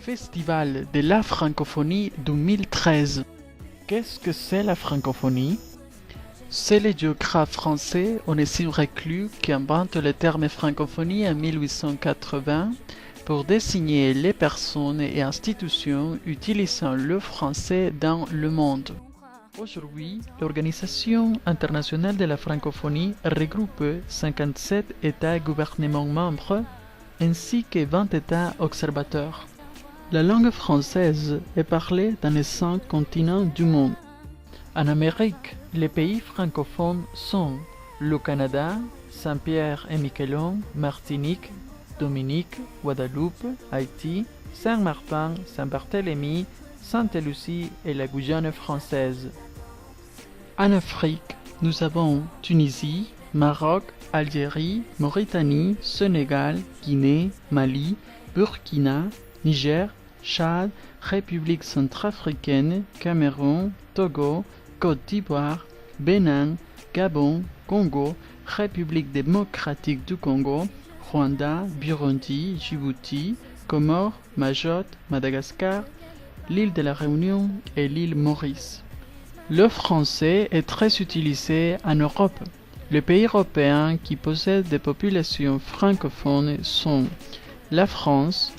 Festival de la francophonie 2013. Qu'est-ce que c'est la francophonie? C'est le géographe français Onesime Reclus qui invente le terme francophonie en 1880 pour désigner les personnes et institutions utilisant le français dans le monde. Aujourd'hui, l'Organisation internationale de la francophonie regroupe 57 États et gouvernements membres ainsi que 20 États observateurs. La langue française est parlée dans les 5 continents du monde. En Amérique, les pays francophones sont le Canada, Saint-Pierre-et-Miquelon, Martinique, Dominique, Guadeloupe, Haïti, Saint-Martin, Saint-Barthélemy, Sainte-Lucie et la Guyane française. En Afrique, nous avons Tunisie, Maroc, Algérie, Mauritanie, Sénégal, Guinée, Mali, Burkina, Niger, Tchad, République centrafricaine, Cameroun, Togo, Côte d'Ivoire, Bénin, Gabon, Congo, République démocratique du Congo, Rwanda, Burundi, Djibouti, Comores, Mayotte, Madagascar, l'île de la Réunion et l'île Maurice. Le français est très utilisé en Europe. Les pays européens qui possèdent des populations francophones sont la France,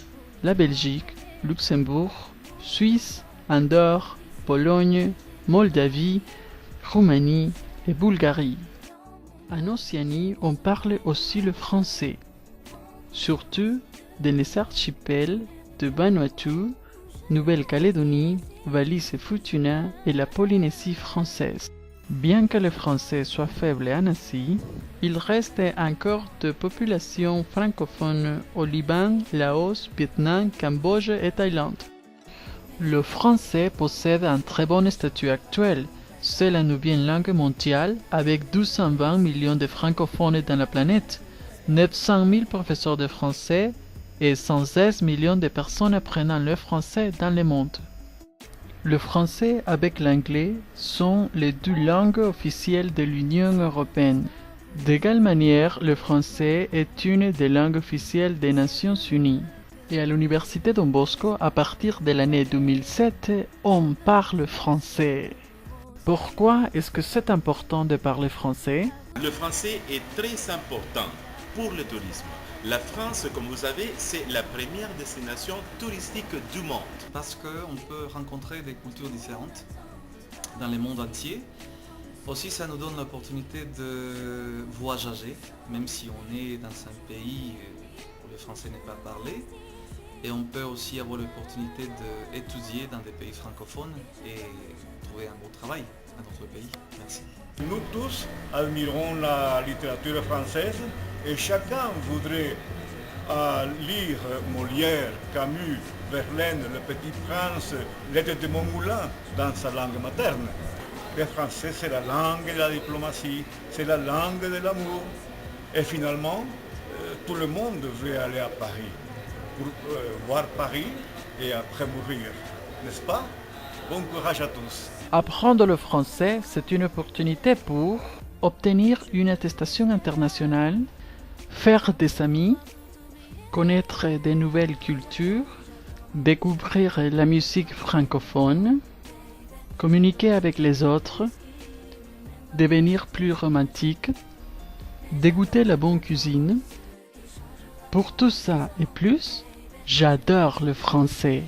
la Belgique, Luxembourg, Suisse, Andorre, Pologne, Moldavie, Roumanie et Bulgarie. En Océanie, on parle aussi le français, surtout dans les archipels de Vanuatu, Nouvelle-Calédonie, Wallis et Futuna et la Polynésie française. Bien que le français soit faible en Asie, il reste encore de populations francophones au Liban, Laos, Vietnam, Cambodge et Thaïlande. Le français possède un très bon statut actuel. C'est la 9e langue mondiale avec 220 millions de francophones dans la planète, 900 000 professeurs de français et 116 millions de personnes apprenant le français dans le monde. Le français avec l'anglais sont les 2 langues officielles de l'Union européenne. D'égale manière, le français est une des langues officielles des Nations unies. Et à l'université Don Bosco, à partir de l'année 2007, on parle français. Pourquoi est-ce que c'est important de parler français? Le français est très important pour le tourisme. La France, comme vous savez, c'est la première destination touristique du monde. Parce qu'on peut rencontrer des cultures différentes dans le monde entier. Aussi, ça nous donne l'opportunité de voyager, même si on est dans un pays où le français n'est pas parlé. Et on peut aussi avoir l'opportunité d'étudier dans des pays francophones et trouver un bon travail dans notre pays. Merci. Nous tous admirons la littérature française et chacun voudrait lire Molière, Camus, Verlaine, Le Petit Prince, Lettre de Montmoulin dans sa langue materne. Le français, c'est la langue de la diplomatie, c'est la langue de l'amour. Et finalement, tout le monde veut aller à Paris pour voir Paris et après mourir, n'est-ce pas? Bon courage à tous. Apprendre le français, c'est une opportunité pour obtenir une attestation internationale, faire des amis, connaître de nouvelles cultures, découvrir la musique francophone, communiquer avec les autres, devenir plus romantique, dégoûter la bonne cuisine. Pour tout ça et plus, j'adore le français.